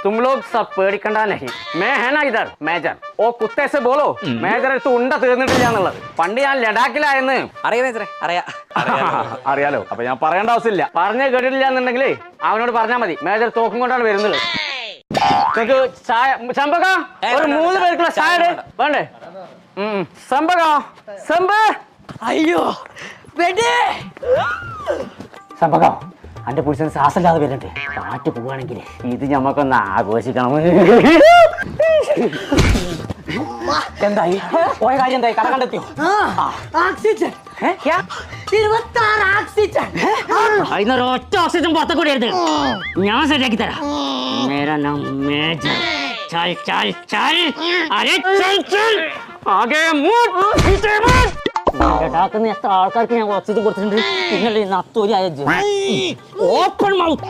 तुम लोग सब പേടിക്കണ്ട नहीं मैं है ना इधर മേജർ ഓ കുത്തേ से बोलो മേജർ അടുത്ത് ഉണ്ട തീർന്നിട്ടില്ല എന്നുള്ളത് പണ്ട് ഞാൻ ലഡാക്കിലായെന്ന് അറിയാം മേജറെ അറിയാം അറിയാലോ അപ്പൊ ഞാൻ പറയേണ്ട ആവശ്യമില്ല പറഞ്ഞു കേട്ടിട്ടില്ല എന്നുണ്ടെങ്കിൽ അവനോട് പറഞ്ഞാൽ മതി മേജർ തോക്കും കൊണ്ടാണ് വരുന്നത് നിങ്ങൾക്ക് ചായ ചമ്പക ഒരു 3 പേർക്കുള്ള ചായ വേണ്ടേ ചമ്പക ചമ്പ അയ്യോ ചമ്പക അന്റെ പുരുഷന് ശ്വാസമില്ലാതെ വരുന്നുണ്ട് കാറ്റ് പോവുകയാണെങ്കിൽ ഇത് ഞമ്മക്കൊന്ന് ആഘോഷിക്കണം എന്തായി പോയ കാര്യം എന്തായി കട കണ്ടെത്തിയോ ഒറ്റ ഓക്സിജൻ പുറത്തു കൂടി ഞാൻ ശരിയാക്കി തരാം മേരാ നാം മേജർ ചൽ ചൽ ചൽ അരെ ചൽ ചൽ ആകെ ലഡാക്കിൽ എത്ര ആൾക്കാർക്ക് ഞാൻ ഓക്സിജൻ കൊടുത്തിട്ടുണ്ട് നിങ്ങൾ നത്തോലി ആയ ഓപ്പൺ മൗത്ത്